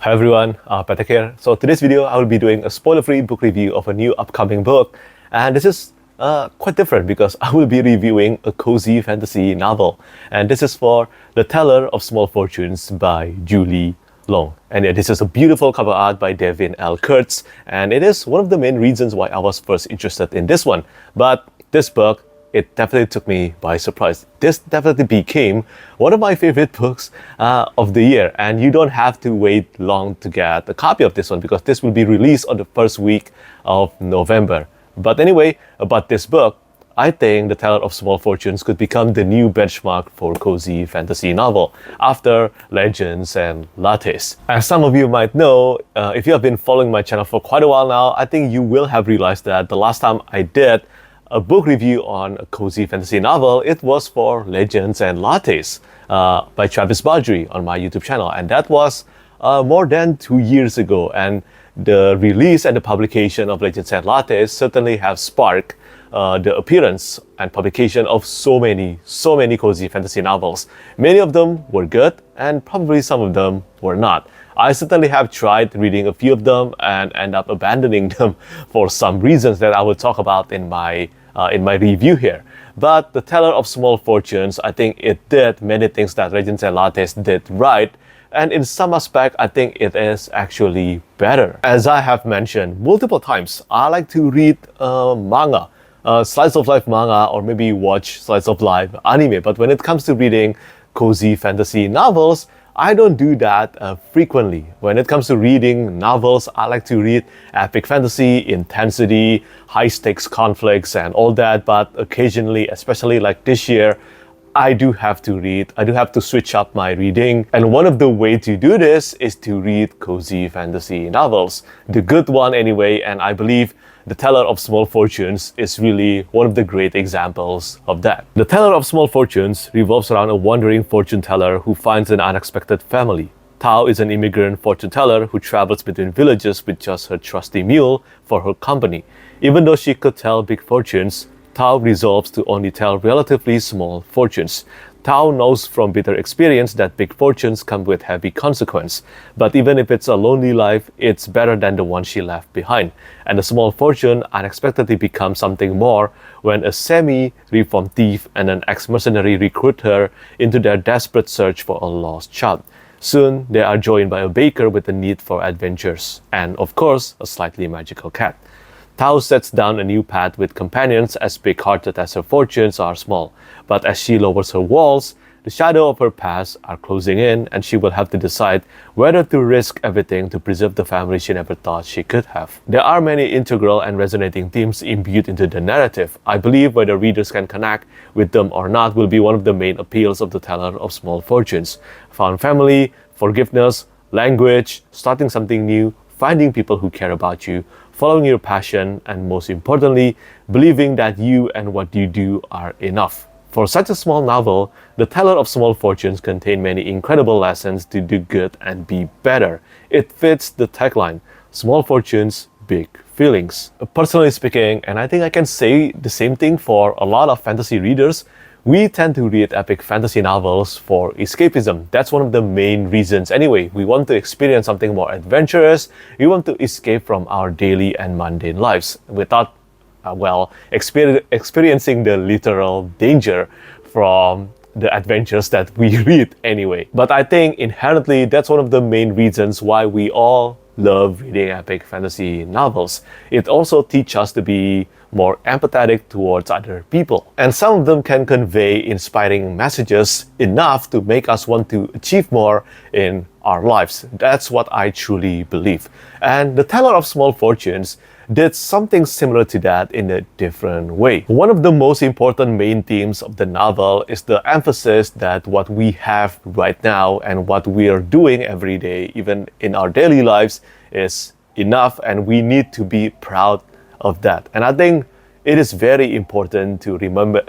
Hi everyone, Petrik here. So today's video, I will be doing a spoiler-free book review of a new upcoming book. And this is quite different because I will be reviewing a cozy fantasy novel. And this is for The Teller of Small Fortunes by Julie Leong. And yeah, this is a beautiful cover art by Devin L. Kurtz. And it is one of the main reasons why I was first interested in this one. But this book, it definitely took me by surprise. This definitely became one of my favorite books of the year. And you don't have to wait long to get a copy of this one because this will be released on the first week of November. But anyway, about this book, I think The Teller of Small Fortunes could become the new benchmark for cozy fantasy novel after Legends and Lattes. As some of you might know, if you have been following my channel for quite a while now, I think you will have realized that the last time I did a book review on a cozy fantasy novel, it was for Legends and Lattes by Travis Badri on my YouTube channel. And that was more than 2 years ago. And the release and the publication of Legends and Lattes certainly have sparked the appearance and publication of so many cozy fantasy novels. Many of them were good and probably some of them were not. I certainly have tried reading a few of them and end up abandoning them for some reasons that I will talk about in my review here. But The Teller of Small Fortunes, I think it did many things that Legends and Lattes did right. And in some aspect, I think it is actually better. As I have mentioned multiple times, I like to read manga, slice of life manga, or maybe watch slice of life anime. But when it comes to reading cozy fantasy novels, I don't do that frequently. When it comes to reading novels, I like to read epic fantasy, intensity, high stakes conflicts and all that. But occasionally, especially like this year, I do have to switch up my reading. And one of the ways to do this is to read cozy fantasy novels. The good one anyway, and I believe The Teller of Small Fortunes is really one of the great examples of that. The Teller of Small Fortunes revolves around a wandering fortune teller who finds an unexpected family. Tao is an immigrant fortune teller who travels between villages with just her trusty mule for her company. Even though she could tell big fortunes, Tao resolves to only tell relatively small fortunes. Tao knows from bitter experience that big fortunes come with heavy consequence. But even if it's a lonely life, it's better than the one she left behind. And the small fortune unexpectedly becomes something more when a semi-reformed thief and an ex-mercenary recruit her into their desperate search for a lost child. Soon, they are joined by a baker with a need for adventures. And of course, a slightly magical cat. Tao sets down a new path with companions as big-hearted as her fortunes are small. But as she lowers her walls, the shadow of her past are closing in and she will have to decide whether to risk everything to preserve the family she never thought she could have. There are many integral and resonating themes imbued into the narrative. I believe whether readers can connect with them or not will be one of the main appeals of The Teller of Small Fortunes. Found family, forgiveness, language, starting something new, finding people who care about you, following your passion, and most importantly, believing that you and what you do are enough. For such a small novel, The Teller of Small Fortunes contains many incredible lessons to do good and be better. It fits the tagline, Small Fortunes, Big Feelings. Personally speaking, and I think I can say the same thing for a lot of fantasy readers, we tend to read epic fantasy novels for escapism. That's one of the main reasons anyway. We want to experience something more adventurous. We want to escape from our daily and mundane lives without, experiencing the literal danger from the adventures that we read anyway. But I think inherently that's one of the main reasons why we all love reading epic fantasy novels. It also teaches us to be more empathetic towards other people. And some of them can convey inspiring messages enough to make us want to achieve more in our lives. That's what I truly believe. And The Teller of Small Fortunes did something similar to that in a different way. One of the most important main themes of the novel is the emphasis that what we have right now and what we are doing every day, even in our daily lives, is enough, and we need to be proud of that. And I think it is very important to remember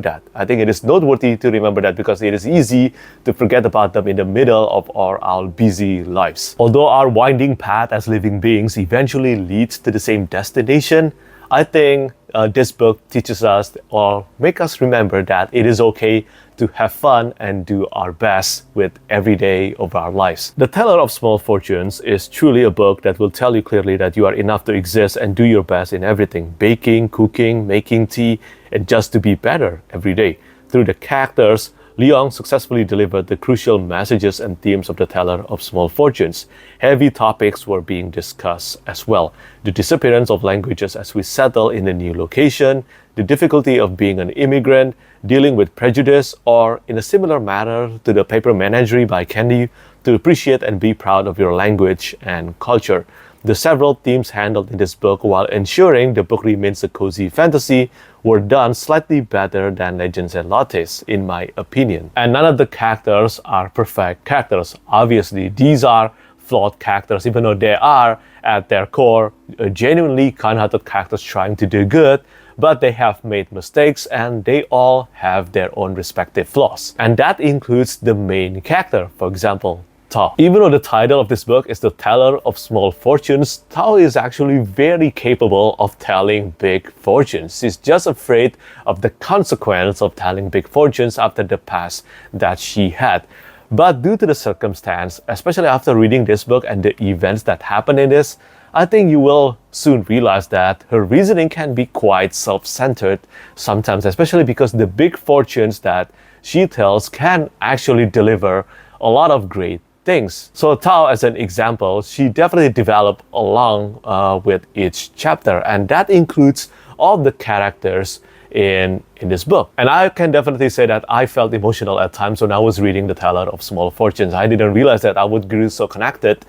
that. I think it is noteworthy to remember that because it is easy to forget about them in the middle of our busy lives. Although our winding path as living beings eventually leads to the same destination, I think this book teaches us or make us remember that it is okay to have fun and do our best with every day of our lives. The Teller of Small Fortunes is truly a book that will tell you clearly that you are enough to exist and do your best in everything: baking, cooking, making tea, and just to be better every day. Through the characters, Leong successfully delivered the crucial messages and themes of the Teller of Small Fortunes. Heavy topics were being discussed as well: the disappearance of languages as we settle in a new location, the difficulty of being an immigrant, dealing with prejudice, or in a similar manner to the paper Menagerie by Candy, to appreciate and be proud of your language and culture. The several themes handled in this book, while ensuring the book remains a cozy fantasy, were done slightly better than Legends and Lattes, in my opinion. And none of the characters are perfect characters. Obviously, these are flawed characters, even though they are, at their core, genuinely kind-hearted characters trying to do good, but they have made mistakes and they all have their own respective flaws. And that includes the main character, for example, Tao. Even though the title of this book is The Teller of Small Fortunes, Tao is actually very capable of telling big fortunes. She's just afraid of the consequence of telling big fortunes after the past that she had. But due to the circumstance, especially after reading this book and the events that happen in this, I think you will soon realize that her reasoning can be quite self-centered sometimes, especially because the big fortunes that she tells can actually deliver a lot of great things. So Tao, as an example, she definitely developed along with each chapter, and that includes all the characters in this book. And I can definitely say that I felt emotional at times when I was reading The Teller of Small Fortunes. I didn't realize that I would grow so connected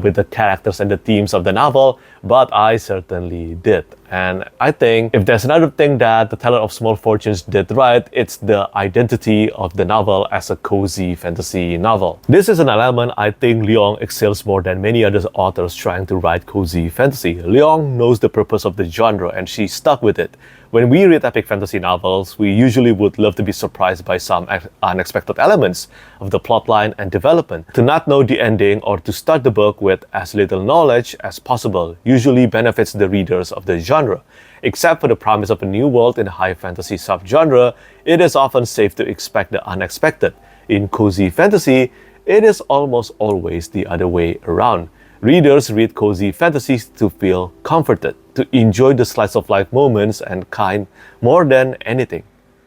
with the characters and the themes of the novel, but I certainly did. And I think if there's another thing that The Teller of Small Fortunes did right, it's the identity of the novel as a cozy fantasy novel. This is an element I think Leong excels more than many other authors trying to write cozy fantasy. Leong knows the purpose of the genre and she stuck with it. When we read epic fantasy novels, we usually would love to be surprised by some unexpected elements of the plotline and development. To not know the ending or to start the book with as little knowledge as possible usually benefits the readers of the genre. Except for the promise of a new world in a high fantasy subgenre, it is often safe to expect the unexpected. In cozy fantasy, it is almost always the other way around. Readers read cozy fantasies to feel comforted, to enjoy the slice of life moments and kind more than anything.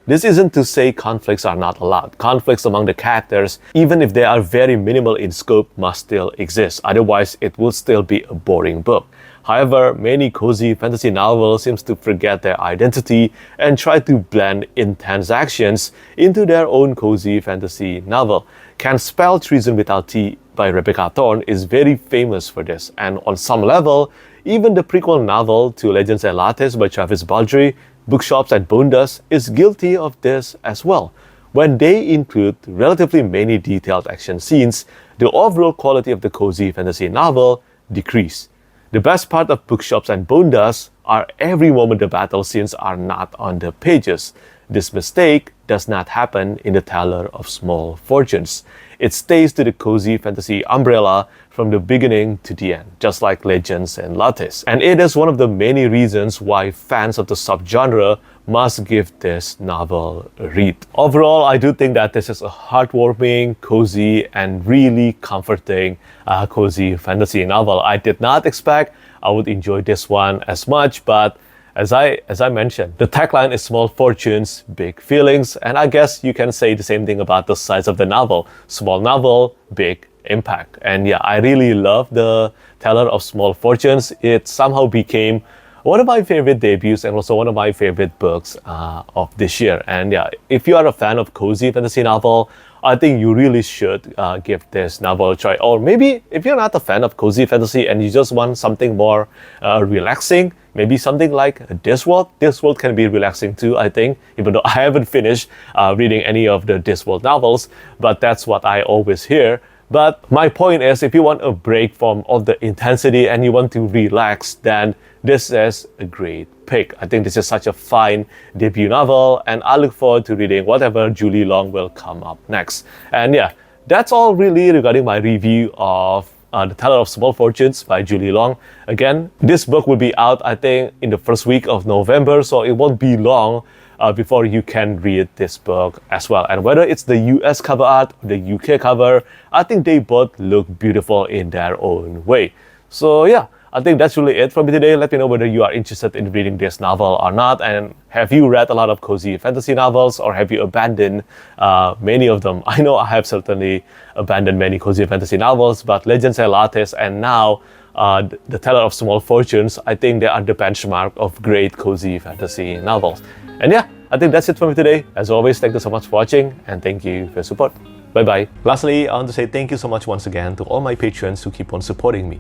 This isn't to say conflicts are not allowed. Conflicts among the characters, even if they are very minimal in scope, must still exist. Otherwise, it would still be a boring book. However, many cozy fantasy novels seem to forget their identity and try to blend intense actions into their own cozy fantasy novel. Can Spell Treason Without Tea by Rebecca Thorne is very famous for this, and on some level, even the prequel novel to Legends and Lattes by Travis Baldree, Bookshops and Bondas, is guilty of this as well. When they include relatively many detailed action scenes, the overall quality of the cozy fantasy novel decreases. The best part of Bookshops and Bondas are every moment the battle scenes are not on the pages. This mistake does not happen in The Teller of Small Fortunes. It stays to the cozy fantasy umbrella from the beginning to the end, just like Legends and Lattes. And it is one of the many reasons why fans of the subgenre must give this novel a read. Overall, I do think that this is a heartwarming, cozy, and really comforting cozy fantasy novel. I did not expect I would enjoy this one as much, but as I mentioned, the tagline is Small Fortunes, Big Feelings, and I guess you can say the same thing about the size of the novel. Small novel, big impact. And yeah, I really love The Teller of Small Fortunes. It somehow became one of my favorite debuts and also one of my favorite books of this year. And yeah, if you are a fan of cozy fantasy novel, I think you really should give this novel a try. Or maybe if you're not a fan of cozy fantasy and you just want something more relaxing, maybe something like Discworld. Discworld can be relaxing too, I think, even though I haven't finished reading any of the Discworld novels, but that's what I always hear. But my point is, if you want a break from all the intensity and you want to relax, then this is a great pick. I think this is such a fine debut novel, and I look forward to reading whatever Julie Leong will come up next. And yeah, that's all really regarding my review of The Teller of Small Fortunes by Julie Leong. Again, this book will be out, I think, in the first week of November, so it won't be long before you can read this book as well. And whether it's the US cover art or the UK cover, I think they both look beautiful in their own way. So yeah, I think that's really it for me today. Let me know whether you are interested in reading this novel or not, and have you read a lot of cozy fantasy novels, or have you abandoned many of them? I know I have certainly abandoned many cozy fantasy novels, but Legends and Lattes and now The Teller of Small Fortunes, I think they are the benchmark of great cozy fantasy novels. And yeah, I think that's it for me today. As always, thank you so much for watching, and thank you for your support. Bye-bye. Lastly, I want to say thank you so much once again to all my patrons who keep on supporting me.